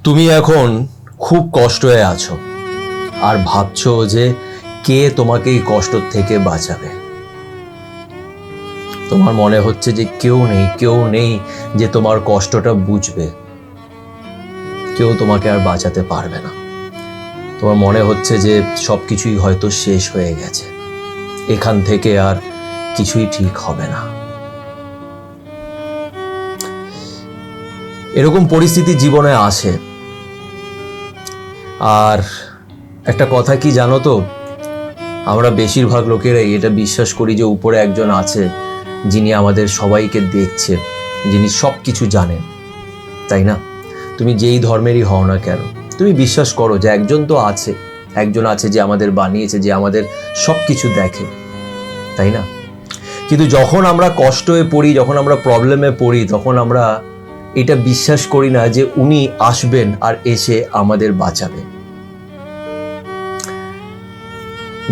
তুমি এখন খুব কষ্ট হয়ে আছো আর ভাবছো যে কে তোমাকে এই কষ্ট থেকে বাঁচাবে। তোমার মনে হচ্ছে যে কেউ নেই যে তোমার কষ্টটা বুঝবে, কেউ তোমাকে আর বাঁচাতে পারবে না। তোমার মনে হচ্ছে যে সবকিছুই হয়তো শেষ হয়ে গেছে, এখান থেকে আর কিছুই ঠিক হবে না। এরকম পরিস্থিতি জীবনে আসে। আর একটা কথা কি জানো তো, আমরা বেশিরভাগ লোকেরাই এটা বিশ্বাস করি যে উপরে একজন আছে যিনি আমাদের সবাইকে দেখছে, যিনি সব কিছু জানেন, তাই না? তুমি যেই ধর্মেরই হও না কেন, তুমি বিশ্বাস করো যে একজন তো আছে, একজন আছে যে আমাদের বানিয়েছে, যে আমাদের সব কিছু দেখে, তাই না? কিন্তু যখন আমরা কষ্টে পড়ি, যখন আমরা প্রবলেমে পড়ি, তখন আমরা এটা বিশ্বাস করি না যে উনি আসবেন আর এসে আমাদের বাঁচাবে।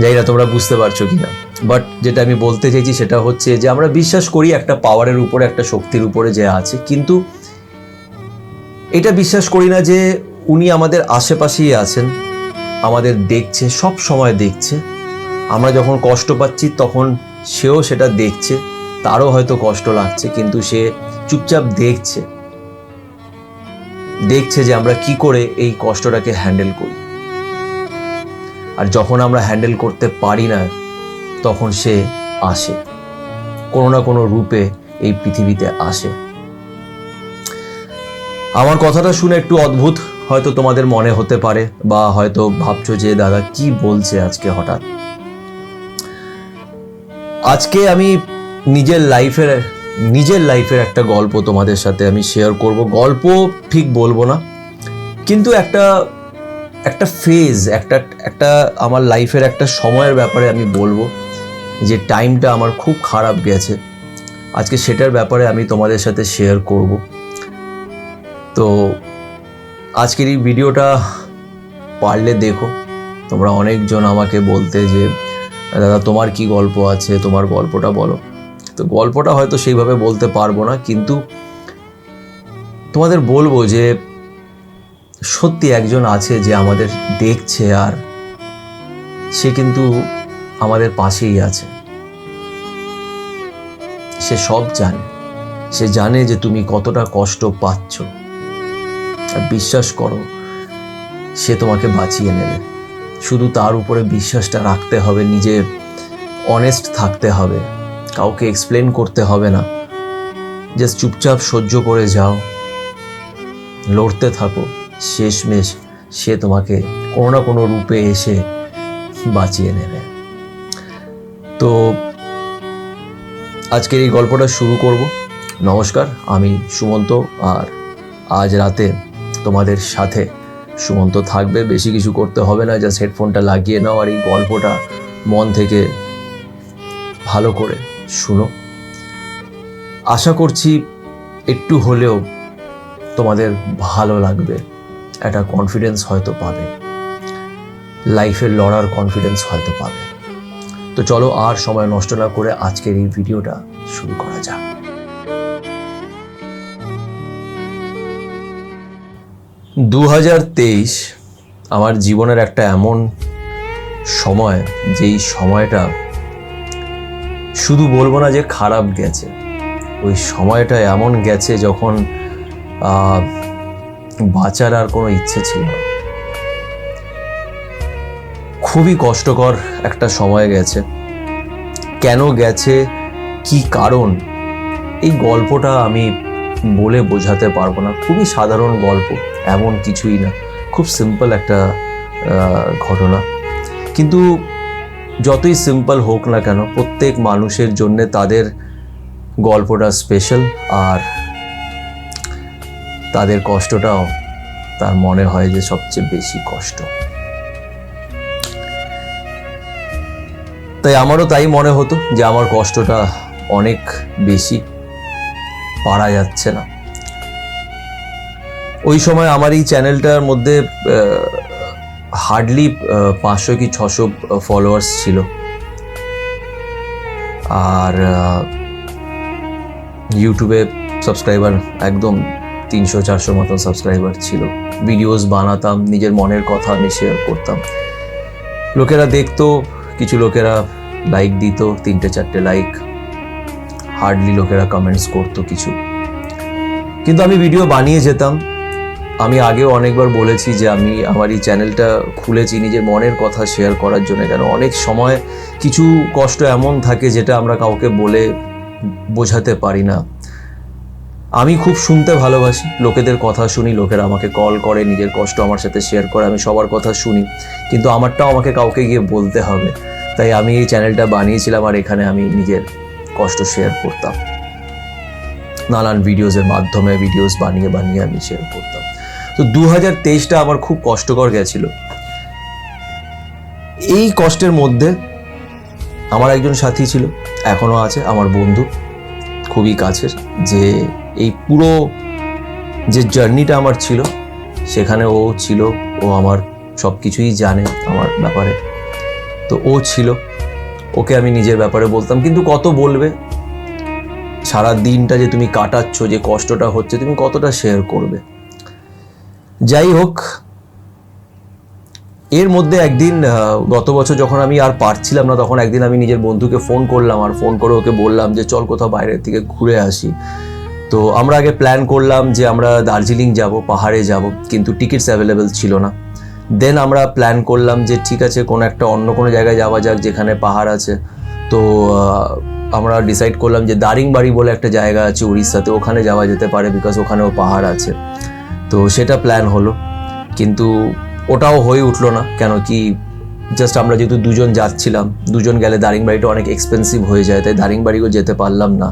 জানি না তোমরা বুঝতে পারছো কিনা, বাট যেটা আমি বলতে চাইছি সেটা হচ্ছে যে আমরা বিশ্বাস করি একটা পাওয়ারের উপরে, একটা শক্তির উপরে যে আছে, কিন্তু এটা বিশ্বাস করি না যে উনি আমাদের আশেপাশেই আছেন, আমাদের দেখছে, সব সময় দেখছে। আমরা যখন কষ্ট পাচ্ছি তখন সেও সেটা দেখছে, তারও হয়তো কষ্ট লাগছে, কিন্তু সে চুপচাপ দেখছে যে আমরা কি করে এই কষ্টটাকে হ্যান্ডেল করি। আর যখন আমরা হ্যান্ডেল করতে পারি না তখন সে আসে, কোনো না কোনো রূপে এই পৃথিবীতে আসে। আমার কথাটা শুনে একটু অদ্ভুত হয়তো তোমাদের মনে হতে পারে, বা হয়তো ভাবছো যে দাদা কি বলছে আজকে হঠাৎ। আজকে আমি নিজের লাইফের একটা গল্প তোমাদের সাথে আমি শেয়ার করব। গল্প ঠিক বলবো না, কিন্তু একটা ফেজ, একটা আমার লাইফের একটা সময়ের ব্যাপারে আমি বলবো, যে টাইমটা আমার খুব খারাপ গেছে। আজকে সেটার ব্যাপারে আমি তোমাদের সাথে শেয়ার করব। তো আজকের এই ভিডিওটা পারলে দেখো। তোমরা অনেকজন আমাকে বলতে যে দাদা তোমার কি গল্প আছে, তোমার গল্পটা বলো। তো গল্পটা হয়তো সেইভাবে বলতে পারবো না, কিন্তু তোমাদের বলবো যে সত্যি একজন আছে যে আমাদের দেখছে, আর সে কিন্তু আমাদের পাশেই আছে। সে সব জানে, সে জানে যে তুমি কতটা কষ্ট পাচ্ছ, আর বিশ্বাস করো সে তোমাকে বাঁচিয়ে নেবে। শুধু তার উপরে বিশ্বাসটা রাখতে হবে, নিজে অনেস্ট থাকতে হবে, কাউকে এক্সপ্লেন করতে হবে না, জাস্ট চুপচাপ সহ্য করে যাও, লড়তে থাকো। শেষমেশ সে তোমাকে কোনো না কোনো রূপে এসে বাঁচিয়ে নেবে। তো আজকের এই গল্পটা শুরু করব। নমস্কার, আমি সুমন্ত, আর আজ রাতে তোমাদের সাথে সুমন্ত থাকবে। বেশি কিছু করতে হবে না, জাস্ট হেডফোনটা লাগিয়ে নাও আর এই গল্পটা মন থেকে ভালো করে শুনো। আশা করছি একটু হলেও তোমাদের ভালো লাগবে, একটা কনফিডেন্স হয়তো পাবে, লাইফে লড়ার কনফিডেন্স হয়তো পাবে। তো চলো আর সময় নষ্ট না করে আজকের এই ভিডিওটা শুরু করা যাক। 2023 আমার জীবনের একটা এমন সময়, যেই সময়টা শুধু বলবো না যে খারাপ গেছে, ওই সময়টা এমন গেছে যখন বাঁচার আর কোনো ইচ্ছে ছিল না। খুবই কষ্টকর একটা সময় গেছে। কেন গেছে, কি কারণ, এই গল্পটা আমি বলে বোঝাতে পারবো না। খুবই সাধারণ গল্প, এমন কিছুই না, খুব সিম্পল একটা ঘটনা। কিন্তু যতই সিম্পল হোক না কেন, প্রত্যেক মানুষের জন্য তাদের গল্পটা স্পেশাল, আর তাদের কষ্টটাও তার মনে হয় যে সবচেয়ে বেশি কষ্ট। তাই আমারও তাই মনে হতো যে আমার কষ্টটা অনেক বেশি, পারা যাচ্ছে না। ওই সময় আমার এই চ্যানেলটার মধ্যে হার্ডলি 500 কি 600 ফলোয়ার্স ছিল, আর ইউটিউবে সাবস্ক্রাইবার একদম 300-400 মতন সাবস্ক্রাইবার ছিল। ভিডিওস বানাতাম, নিজের মনের কথা আমি শেয়ার করতাম, লোকেরা দেখতো, কিছু লোকেরা লাইক দিত, 3-4টে লাইক, হার্ডলি লোকেরা কমেন্টস করতো কিছু। কিন্তু আমি ভিডিও বানিয়ে যেতাম। আমি আগেও অনেকবার বলেছি যে আমি আমার এই চ্যানেলটা খুলেছি নিজের মনের কথা শেয়ার করার জন্য। কেন অনেক সময় কিছু কষ্ট এমন থাকে যেটা আমরা কাউকে বলে বোঝাতে পারি না। আমি খুব শুনতে ভালোবাসি, লোকেদের কথা শুনি, লোকেরা আমাকে কল করে, নিজের কষ্ট আমার সাথে শেয়ার করে, আমি সবার কথা শুনি, কিন্তু আমারটাও আমাকে কাউকে গিয়ে বলতে হবে। তাই আমি এই চ্যানেলটা বানিয়েছিলাম, আর এখানে আমি নিজের কষ্ট শেয়ার করতাম, নানান ভিডিওসের মাধ্যমে ভিডিওস বানিয়ে বানিয়ে আমি শেয়ার করতাম। তো 2023টা আমার খুব কষ্টকর গেছিল। এই কষ্টের মধ্যে আমার একজন সাথী ছিল, এখনো আছে, আমার বন্ধু খুবই কাছের, যে এই পুরো যে জার্নিটা আমার ছিল সেখানে ও ছিল, ও আমার সব কিছুই জানে আমার ব্যাপারে। তো ও ছিল, ওকে আমি নিজের ব্যাপারে বলতাম, কিন্তু কত বলবে, সারা দিনটা যে তুমি কাটাচ্ছ, যে কষ্টটা হচ্ছে, তুমি কতটা শেয়ার করবে। যাই হোক, এর মধ্যে একদিন গত বছর যখন আমি আর পারছিলাম না, তখন একদিন আমি নিজের বন্ধুকে ফোন করলাম, আর ফোন করে ওকে বললাম যে চল কোথাও বাইরের থেকে ঘুরে আসি। তো আমরা আগে প্ল্যান করলাম যে আমরা দার্জিলিং যাব, পাহাড়ে যাব, কিন্তু টিকিটস অ্যাভেলেবেল ছিল না। দেন আমরা প্ল্যান করলাম যে ঠিক আছে, কোনো একটা অন্য কোনো জায়গায় যাওয়া যাক যেখানে পাহাড় আছে। তো আমরা ডিসাইড করলাম যে দারিংবাড়ি বলে একটা জায়গা আছে উড়িষ্যাতে, ওখানে যাওয়া যেতে পারে, বিকজ ওখানেও পাহাড় আছে। তো সেটা প্ল্যান হলো, কিন্তু ওটাও হয়ে উঠলো না। কেন কি, জাস্ট আমরা যেহেতু দুজন যাচ্ছিলাম, দুজন গেলে দারিংবাড়িটা অনেক এক্সপেন্সিভ হয়ে যায়, তাই দারিংবাড়িও যেতে পারলাম না।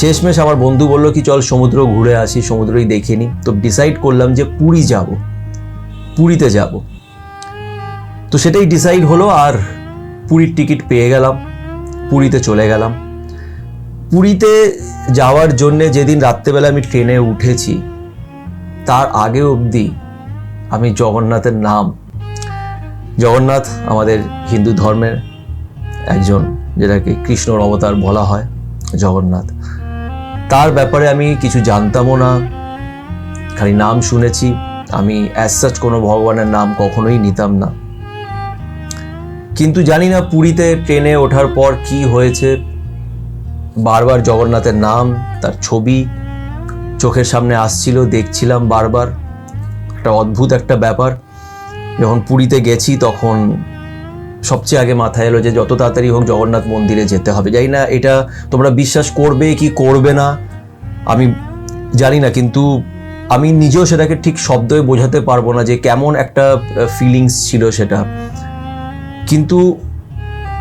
শেষমেশ আমার বন্ধু বললো কি চল সমুদ্র ঘুরে আসি, সমুদ্রই দেখে নিই। তো ডিসাইড করলাম যে পুরী যাব, পুরীতে যাব। তো সেটাই ডিসাইড হলো, আর পুরীর টিকিট পেয়ে গেলাম, পুরীতে চলে গেলাম। পুরীতে যাওয়ার জন্যে যেদিন রাত্রেবেলা আমি ট্রেনে উঠেছি, তার আগে অবধি আমি জগন্নাথের নাম, জগন্নাথ আমাদের হিন্দু ধর্মের একজন, যেটাকে কৃষ্ণর অবতার বলা হয় জগন্নাথ, তার ব্যাপারে আমি কিছু জানতামও না, খালি নাম শুনেছি। আমি অ্যাজ সাচ কোনো ভগবানের নাম কখনোই নিতাম না। কিন্তু জানি না পুরীতে ট্রেনে ওঠার পর কি হয়েছে, বারবার জগন্নাথের নাম, তার ছবি চোখের সামনে আসছিল, দেখছিলাম বারবার। একটা অদ্ভুত একটা ব্যাপার। যখন পুরীতে গেছি তখন সবচেয়ে আগে মাথায় এলো যে যত তাড়াতাড়ি হোক জগন্নাথ মন্দিরে যেতে হবে। জানি না এটা তোমরা বিশ্বাস করবে কি করবে না আমি জানি না, কিন্তু আমি নিজেও সেটাকে ঠিক শব্দে বোঝাতে পারবো না যে কেমন একটা ফিলিংস ছিল সেটা। কিন্তু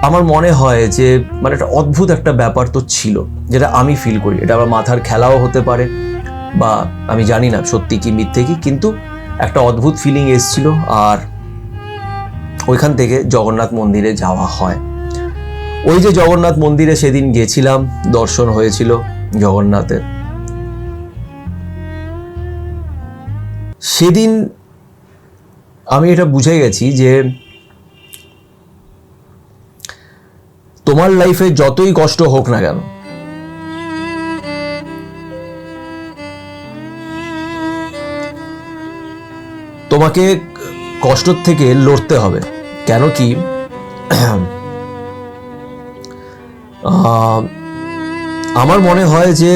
আমার মনে হয় যে মানে একটা অদ্ভুত একটা ব্যাপার তো ছিল, যেটা আমি ফিল করি। এটা আমার মাথার খেলাও হতে পারে, বা আমি জানি না সত্যি কি মিথ্যে কি, কিন্তু একটা অদ্ভুত ফিলিং এসছিল। আর ওইখান থেকে জগন্নাথ মন্দিরে যাওয়া হয়। ওই যে জগন্নাথ মন্দিরে সেদিন গেছিলাম, দর্শন হয়েছিল জগন্নাথের। সেদিন আমি এটা বুঝে গেছি যে তোমার লাইফে যতই কষ্ট হোক না কেন, তোমাকে কষ্ট থেকে লড়তে হবে। কেন কি, আমার মনে হয় যে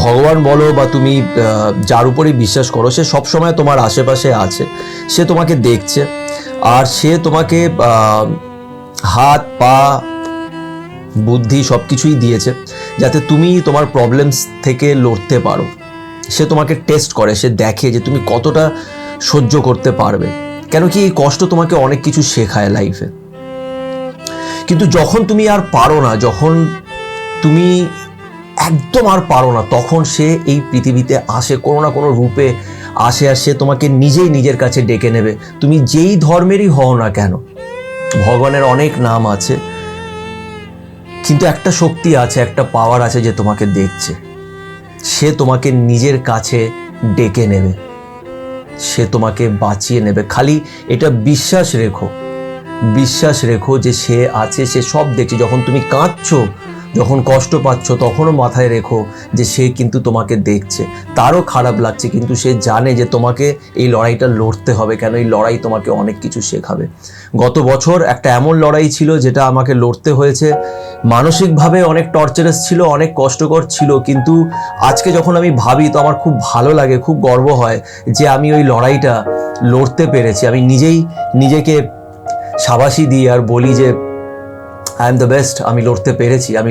ভগবান বলো বা তুমি যার উপরেই বিশ্বাস করো, সে সবসময় তোমার আশেপাশে আছে, সে তোমাকে দেখছে, আর সে তোমাকে হাত পা বুদ্ধি সব কিছুই দিয়েছে যাতে তুমি তোমার প্রবলেমস থেকে লড়তে পারো। সে তোমাকে টেস্ট করে, সে দেখে যে তুমি কতটা সহ্য করতে পারবে। কেন কি, এই কষ্ট তোমাকে অনেক কিছু শেখায় লাইফে। কিন্তু যখন তুমি আর পারো না, যখন তুমি একদম আর পারো না, তখন সে এই পৃথিবীতে আসে, কোনো না কোনো রূপে আসে, আর সে তোমাকে নিজেই নিজের কাছে ডেকে নেবে। তুমি যেই ধর্মেরই হও না কেন, ভগবানের অনেক নাম আছে, কিন্তু একটা শক্তি আছে, একটা পাওয়ার আছে যে তোমাকে দেখছে। সে তোমাকে নিজের কাছে ডেকে নেবে, সে তোমাকে বাঁচিয়ে নেবে। খালি এটা বিশ্বাস রেখো, বিশ্বাস রেখো যে সে আছে, সে সব দেখছে। যখন তুমি কাঁদছো যখন কষ্ট পাচ্ছ তখনও মাথায় রেখো যে সে কিন্তু তোমাকে দেখছে, তারও খারাপ লাগছে, কিন্তু সে জানে যে তোমাকে এই লড়াইটা লড়তে হবে, কেন এই লড়াই তোমাকে অনেক কিছু শেখাবে। গত বছর একটা এমন লড়াই ছিল যেটা আমাকে লড়তে হয়েছে, মানসিকভাবে অনেক টর্চারাস ছিল, অনেক কষ্টকর ছিল, কিন্তু আজকে যখন আমি ভাবি তো আমার খুব ভালো লাগে, খুব গর্ব হয় যে আমি ওই লড়াইটা লড়তে পেরেছি। আমি নিজেই নিজেকে শাবাশি দিই আর বলি যে আই এম দ্য বেস্ট, আমি লড়তে পেরেছি, আমি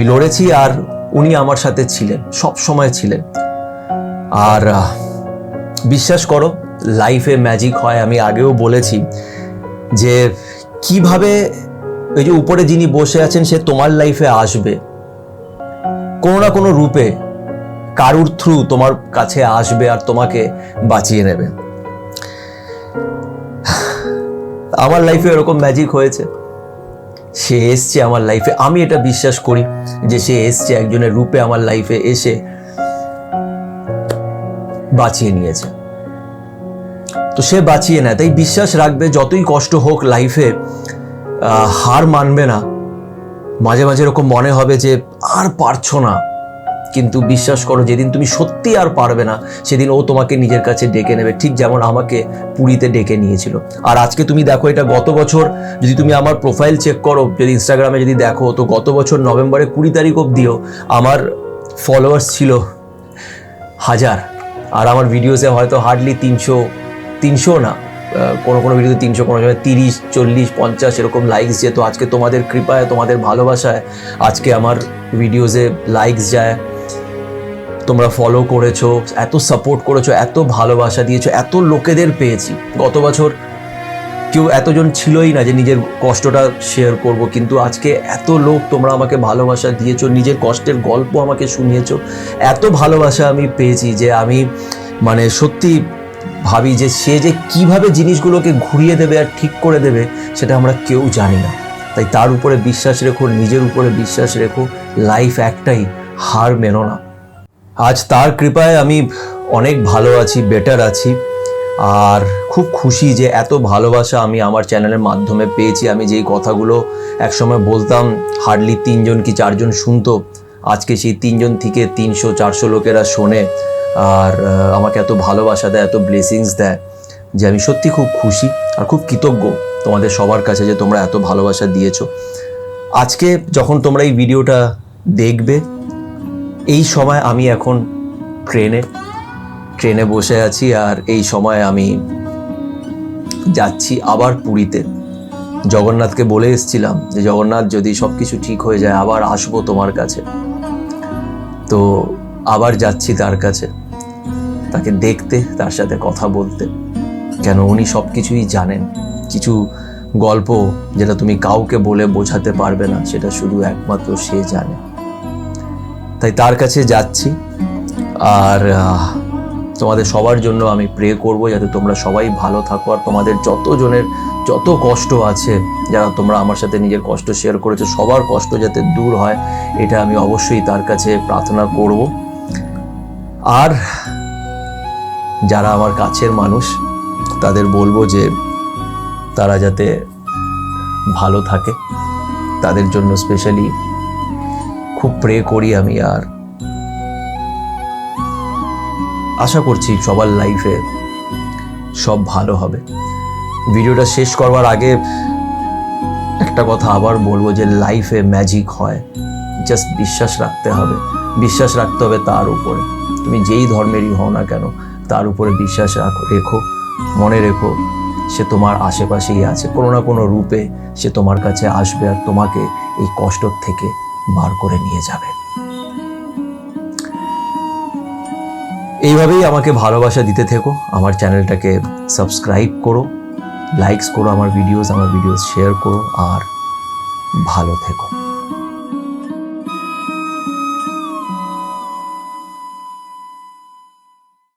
লড়েছি আর উনি আমার সাথে ছিলেন, সব সময় ছিলেন। আর বিশ্বাস করো লাইফে ম্যাজিক হয়। আমি আগেও বলেছি যে কিভাবে ওই যে উপরে যিনি বসে আছেন সে তোমার লাইফে আসবে কোনো না কোনো রূপে, কারুর থ্রু তোমার কাছে আসবে আর তোমাকে বাঁচিয়ে নেবে। আমার লাইফে এরকম ম্যাজিক হয়েছে, সে এসছে আমার লাইফে, আমি এটা বিশ্বাস করি যে সে এসছে একজনের রূপে আমার লাইফে এসে বাঁচিয়ে নিয়েছে। তো সে বাঁচিয়ে নেয়, তাই বিশ্বাস রাখবে যতই কষ্ট হোক লাইফে হার মানবে না। মাঝে মাঝে এরকম মনে হবে যে আর পারছো না, কিন্তু বিশ্বাস করো যেদিন তুমি সত্যি আর পারবে না সেদিন ও তোমাকে নিজের কাছে ডেকে নেবে, ঠিক যেমন আমাকে পুরীতে ডেকে নিয়েছিল। আর আজকে তুমি দেখো এটা গত বছর, যদি তুমি আমার প্রোফাইল চেক করো, যদি ইনস্টাগ্রামে যদি দেখো, তো গত বছর নভেম্বরের 20 তারিখ অবধিও আমার ফলোয়ার্স ছিল 1000, আর আমার ভিডিওসে হয়তো হার্ডলি 300 না, কোনো ভিডিওতে 300, কোনো সময় 30, 40, 50 এরকম লাইকস যেত। আজকে তোমাদের কৃপায়, তোমাদের ভালোবাসায় আজকে আমার ভিডিওসে লাইকস যায়, তোমরা ফলো করেছো, এত সাপোর্ট করেছো, এত ভালোবাসা দিয়েছো, এত লোকেদের পেয়েছি। গত বছর কেউ এতজন ছিলই না যে নিজের কষ্টটা শেয়ার করব, কিন্তু আজকে এত লোক তোমরা আমাকে ভালোবাসা দিয়েছো, নিজের কষ্টের গল্প আমাকে শুনিয়েছো, এত ভালোবাসা আমি পেয়েছি যে আমি মানে সত্যি ভাবি যে সে যে কিভাবে জিনিসগুলোকে ঘুরিয়ে দেবে আর ঠিক করে দেবে সেটা আমরা কেউ জানি না। তাই তার উপরে বিশ্বাস রেখো, নিজের উপরে বিশ্বাস রেখো, লাইফ একটাই, হার মেনো না। আজ তার কৃপায় আমি অনেক ভালো আছি, বেটার আছি, আর খুব খুশি যে এত ভালোবাসা আমি আমার চ্যানেলের মাধ্যমে পেয়েছি। আমি যেই কথাগুলো একসময় বলতাম হার্ডলি 3 জন কি 4 জন শুনতো, আজকে সেই 3 জন থেকে 300-400 লোকেরা শোনে আর আমাকে এত ভালোবাসা দেয়, এত ব্লেসিংস দেয়, যে আমি সত্যি খুব খুশি আর খুব কৃতজ্ঞ তোমাদের সবার কাছে যে তোমরা এত ভালোবাসা দিয়েছো। আজকে যখন তোমরা এই ভিডিওটা দেখবে এই সময় আমি এখন ট্রেনে বসে আছি, আর এই সময় আমি যাচ্ছি আবার পুরীতে। জগন্নাথকে বলে এসেছিলাম যে জগন্নাথ যদি সব কিছু ঠিক হয়ে যায় আবার আসবো তোমার কাছে, তো আবার যাচ্ছি তার কাছে, তাকে দেখতে, তার সাথে কথা বলতে, কেন উনি সব কিছুই জানেন। কিছু গল্প যেটা তুমি কাউকে বলে বোঝাতে পারবে না, সেটা শুধু একমাত্র সে জানে। তাই তার কাছে যাচ্ছি, আর তোমাদের সবার জন্য আমি প্রে করব যাতে তোমরা সবাই ভালো থাকো, আর তোমাদের যতজনের যত কষ্ট আছে, যারা তোমরা আমার সাথে নিজের কষ্ট শেয়ার করেছো, সবার কষ্ট যাতে দূর হয় এটা আমি অবশ্যই তার কাছে প্রার্থনা করব। আর যারা আমার কাছের মানুষ তাদের বলবো যে তারা যাতে ভালো থাকে, তাদের জন্য স্পেশালি খুব প্রে করি আমি। আর আশা করছি সবার লাইফে সব ভালো হবে। ভিডিওটা শেষ করবার আগে একটা কথা আবার বলবো যে লাইফে ম্যাজিক হয়, জাস্ট বিশ্বাস রাখতে হবে, বিশ্বাস রাখতে হবে তার উপরে। তুমি যেই ধর্মেরই হও না কেন তার উপরে বিশ্বাস রেখো, মনে রেখো সে তোমার আশেপাশেই আছে, কোনো না কোনো রূপে সে তোমার কাছে আসবে আর তোমাকে এই কষ্ট থেকে বার করে নিয়ে যাবে। এইভাবেই আমাকে ভালোবাসা দিতে থেকো, আমার চ্যানেলটাকে সাবস্ক্রাইব করো, লাইকস করো আমার ভিডিওস শেয়ার করো, আর ভালো থেকো।